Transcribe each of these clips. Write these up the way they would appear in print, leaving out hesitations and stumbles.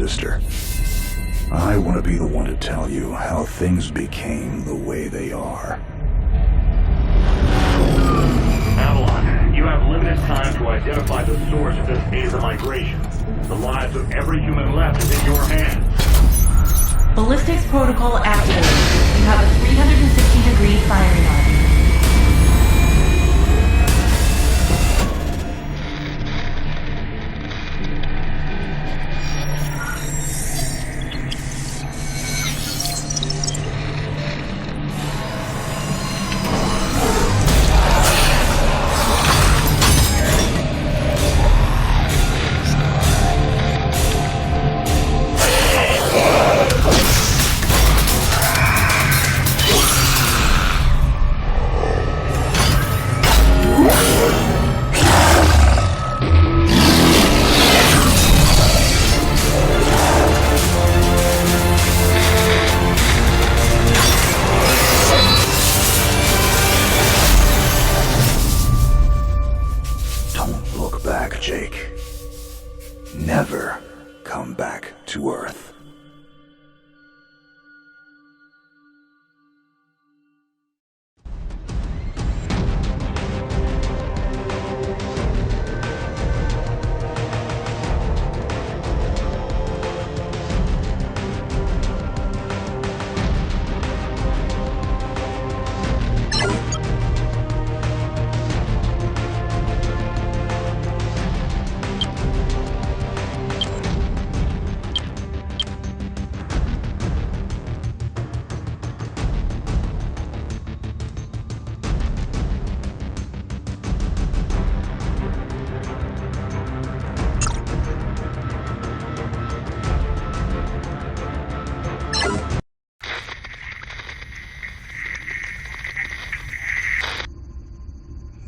sister. I want to be the one to tell you how things became the way they are. Avalon, you have limited time to identify the source of this Aether migration. The lives of every human left is in your hands. Ballistics protocol activated. You have a 360-degree firing arc. Never come back to Earth.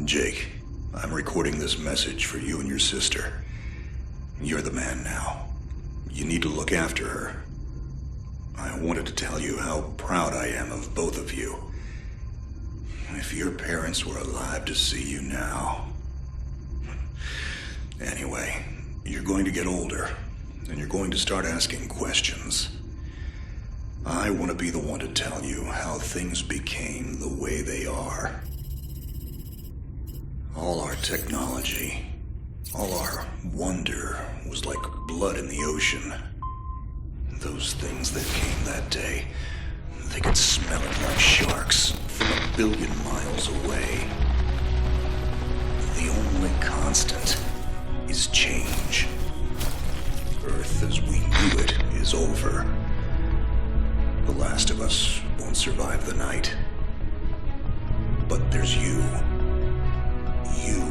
Jake, I'm recording this message for you and your sister. You're the man now. You need to look after her. I wanted to tell you how proud I am of both of you. If your parents were alive to see you now. Anyway, you're going to get older, and you're going to start asking questions. I want to be the one to tell you how things became the way they are. All our technology, all our wonder was like blood in the ocean. Those things that came that day, they could smell it like sharks from 1 billion miles away. The only constant is change. Earth as we knew it is over. The last of us won't survive the night. But there's you. You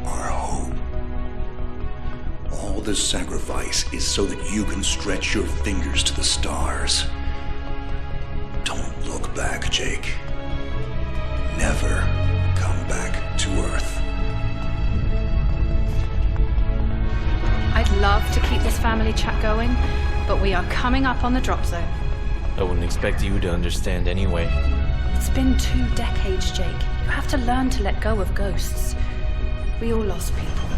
are hope. All this sacrifice is so that you can stretch your fingers to the stars. Don't look back, Jake. Never come back to Earth. I'd love to keep this family chat going, but we are coming up on the drop zone. I wouldn't expect you to understand anyway. It's been 2 decades, Jake. You have to learn to let go of ghosts. We all lost people.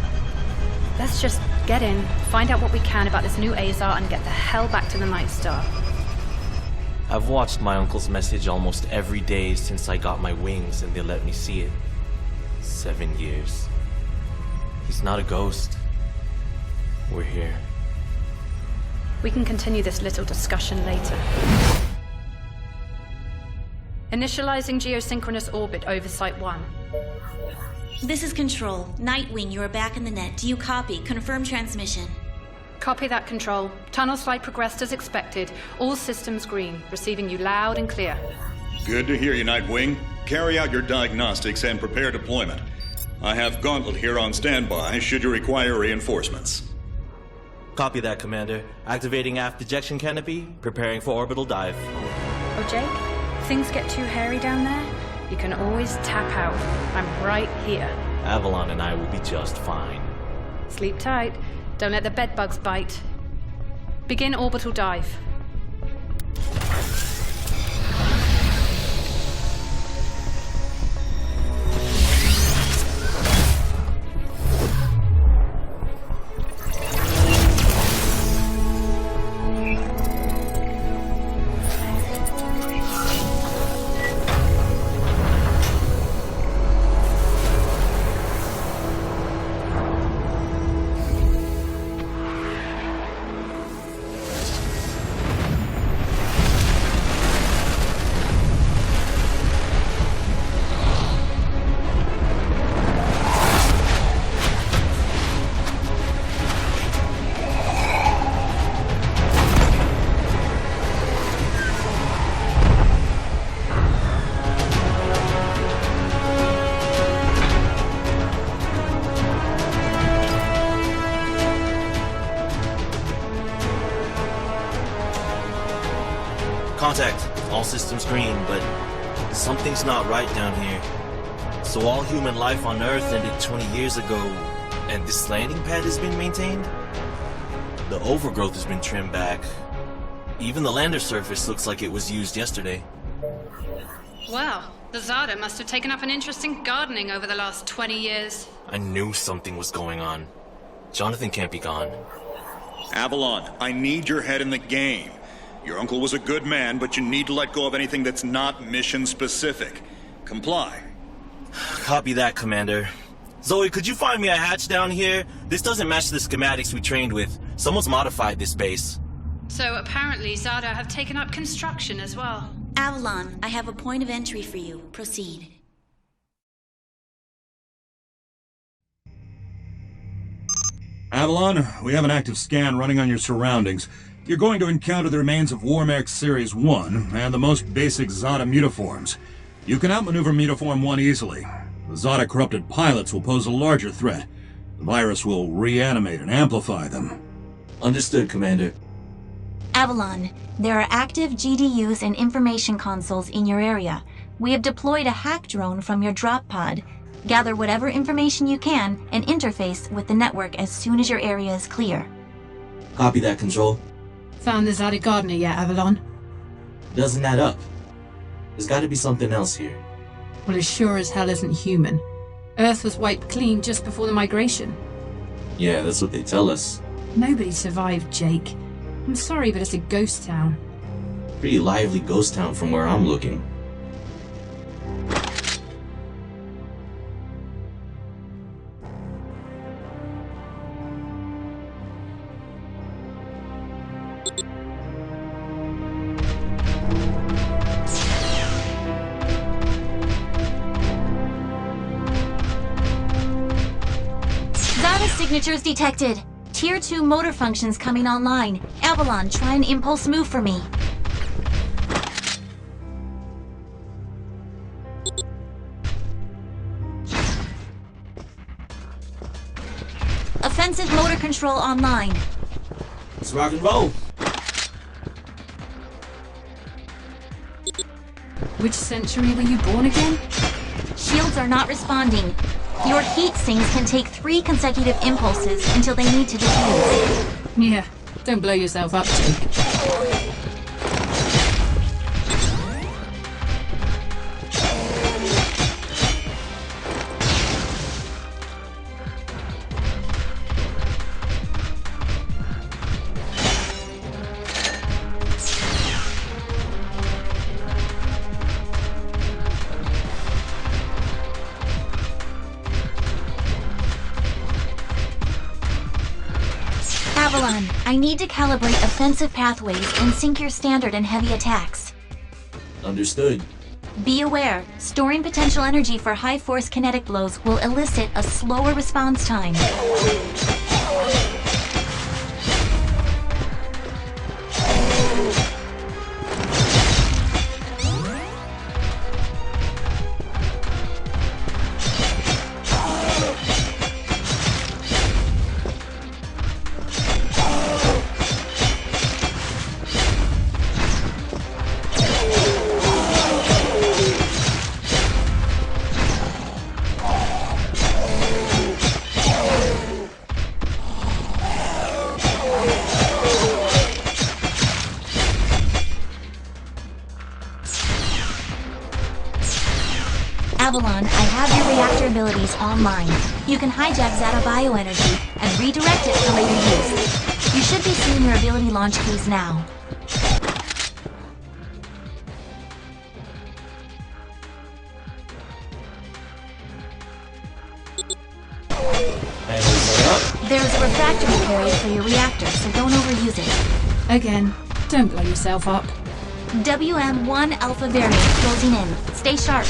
Let's just get in, find out what we can about this new Azar, and get the hell back to the Night Star. I've watched my uncle's message almost every day since I got my wings and they let me see it. 7 years. He's not a ghost. We're here. We can continue this little discussion later. Initializing geosynchronous orbit over Site 1. This is Control. Nightwing, you are back in the net. Do you copy? Confirm transmission. Copy that, Control. Tunnel slide progressed as expected. All systems green. Receiving you loud and clear. Good to hear you, Nightwing. Carry out your diagnostics and prepare deployment. I have Gauntlet here on standby should you require reinforcements. Copy that, Commander. Activating aft ejection canopy, preparing for orbital dive. Oh, Jake? If things get too hairy down there, you can always tap out. I'm right here. Avalon and I will be just fine. Sleep tight. Don't let the bedbugs bite. Begin orbital dive. Contact. All systems green, but something's not right down here. So all human life on Earth ended 20 years ago, and this landing pad has been maintained? The overgrowth has been trimmed back. Even the lander surface looks like it was used yesterday. Wow, the Zada must have taken up an interest in gardening over the last 20 years. I knew something was going on. Jonathan can't be gone. Avalon, I need your head in the game. Your uncle was a good man, but you need to let go of anything that's not mission-specific. Comply. Copy that, Commander. Zoe, could you find me a hatch down here? This doesn't match the schematics we trained with. Someone's modified this base. So apparently Zada have taken up construction as well. Avalon, I have a point of entry for you. Proceed. Avalon, we have an active scan running on your surroundings. You're going to encounter the remains of Warmax Series 1 and the most basic Zada mutaforms. You can outmaneuver Mutaform 1 easily. The Zada corrupted pilots will pose a larger threat. The virus will reanimate and amplify them. Understood, Commander. Avalon, there are active GDUs and information consoles in your area. We have deployed a hack drone from your drop pod. Gather whatever information you can and interface with the network as soon as your area is clear. Copy that, Control. Found the Zada gardener yet, Avalon? Doesn't add up. There's gotta be something else here. Well, it sure as hell isn't human. Earth was wiped clean just before the migration. Yeah, that's what they tell us. Nobody survived, Jake. I'm sorry, but it's a ghost town. Pretty lively ghost town from where I'm looking. Signatures detected. Tier 2 motor functions coming online. Avalon, try an impulse move for me. Offensive motor control online. Let's rock and roll. Which century were you born again? Shields are not responding. Your heat sinks can take 3 consecutive impulses until they need to defuse. Yeah, don't blow yourself up, Jake. Avalon, I need to calibrate offensive pathways and sync your standard and heavy attacks. Understood. Be aware, storing potential energy for high-force kinetic blows will elicit a slower response time. Avalon, I have your reactor abilities online. You can hijack Zada bioenergy and redirect it for later use. You should be seeing your ability launch keys now. There's a refractory period for your reactor, so don't overuse it. Again, don't blow yourself up. WM1 Alpha variant closing in. Stay sharp.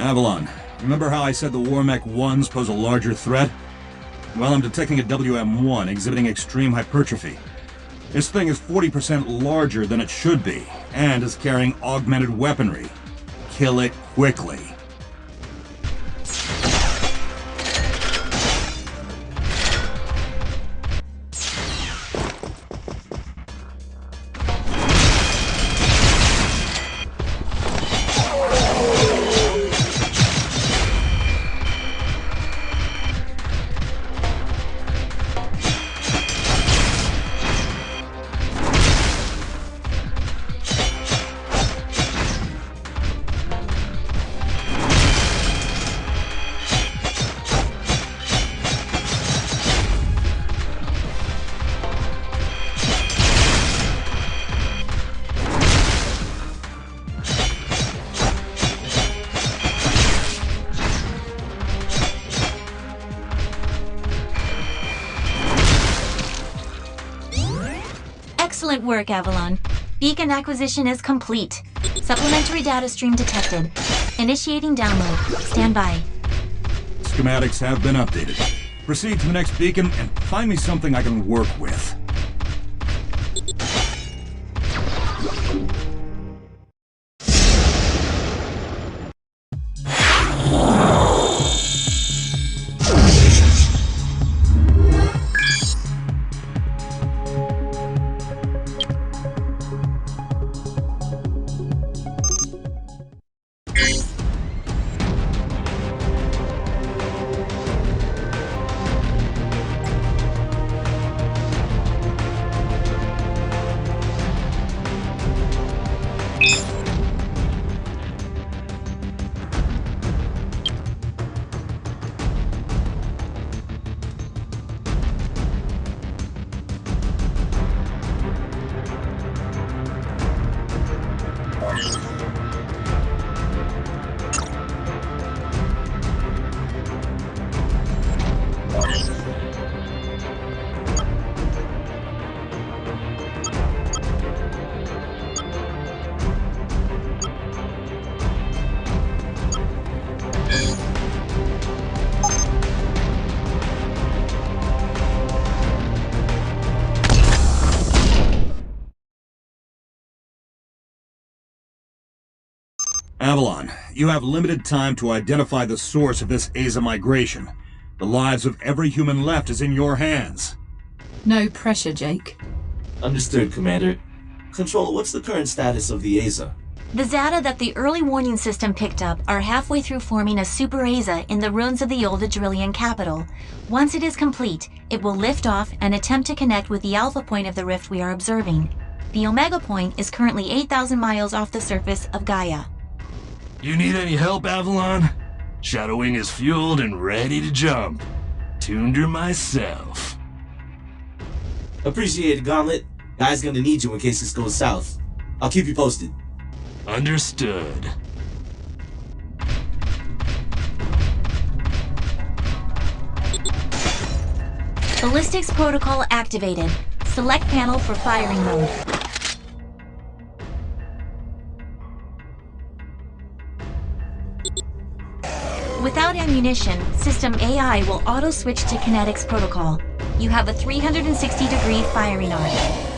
Avalon, remember how I said the Warmech 1s pose a larger threat? Well, I'm detecting a WM1 exhibiting extreme hypertrophy. This thing is 40% larger than it should be, and is carrying augmented weaponry. Kill it quickly. Excellent work, Avalon. Beacon acquisition is complete. Supplementary data stream detected. Initiating download. Stand by. Schematics have been updated. Proceed to the next beacon and find me something I can work with. Avalon, you have limited time to identify the source of this Aza migration. The lives of every human left is in your hands. No pressure, Jake. Understood, Commander. Control, what's the current status of the Aza? The Zata that the early warning system picked up are halfway through forming a super Aza in the ruins of the old Adrillian capital. Once it is complete, it will lift off and attempt to connect with the alpha point of the rift we are observing. The Omega point is currently 8,000 miles off the surface of Gaia. You need any help, Avalon? Shadowwing is fueled and ready to jump. Tuned her myself. Appreciate it, Gauntlet. Guy's gonna need you in case this goes south. I'll keep you posted. Understood. Ballistics protocol activated. Select panel for firing mode. Without ammunition, System AI will auto-switch to kinetics protocol. You have a 360-degree firing arc.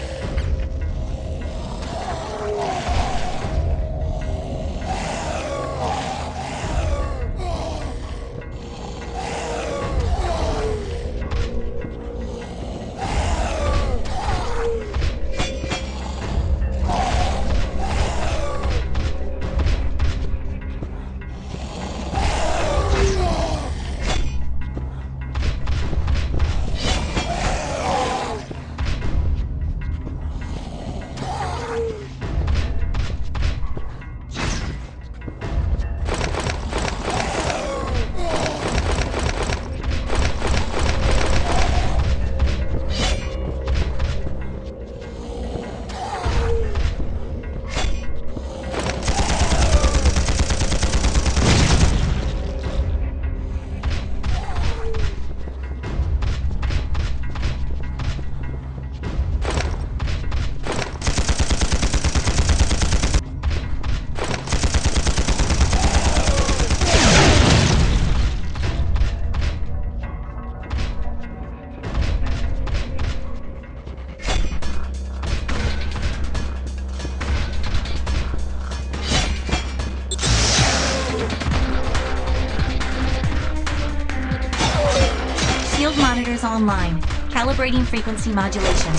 Field monitors online. Calibrating frequency modulation.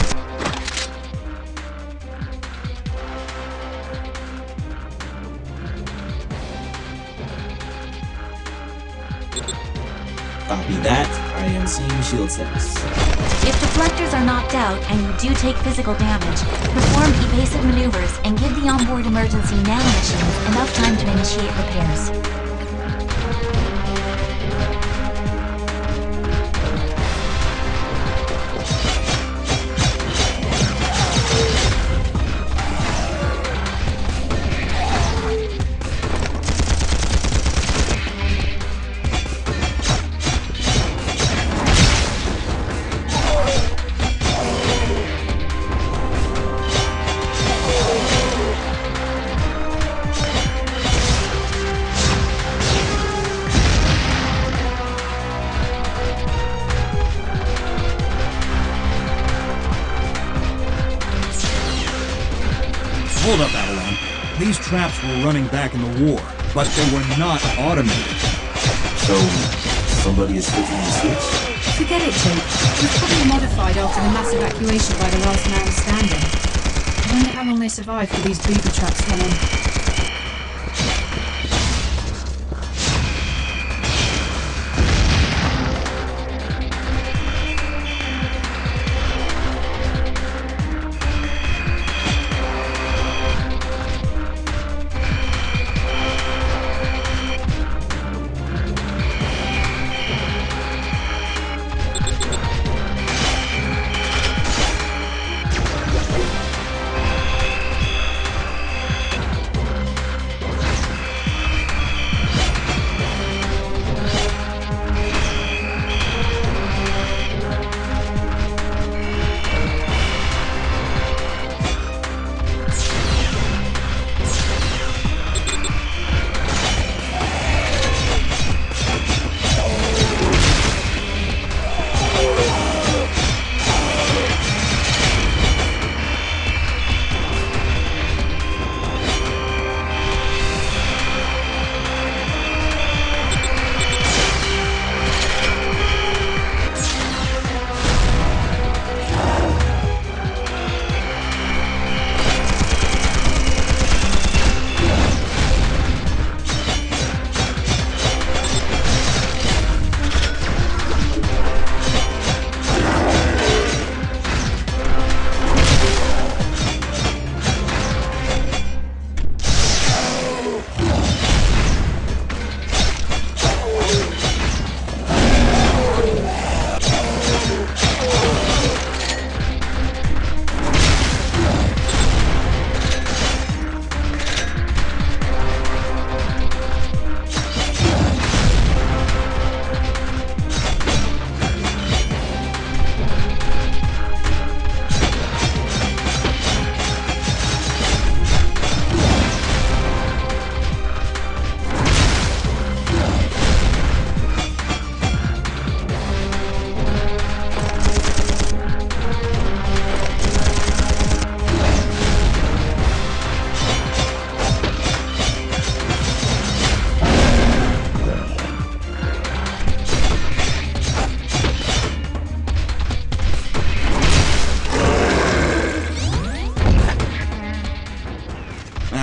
Copy that. I am seeing shield status. If deflectors are knocked out and you do take physical damage, perform evasive maneuvers and give the onboard emergency nanomachines enough time to initiate repairs. Hold up, Avalon. These traps were running back in the war, but they were not automated. So, somebody is flipping the switch? Forget it, Jake. It was probably modified after the mass evacuation by the last man standing. I wonder how long they survived with these booby traps running.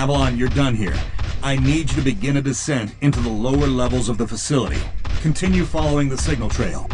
Avalon, you're done here. I need you to begin a descent into the lower levels of the facility. Continue following the signal trail.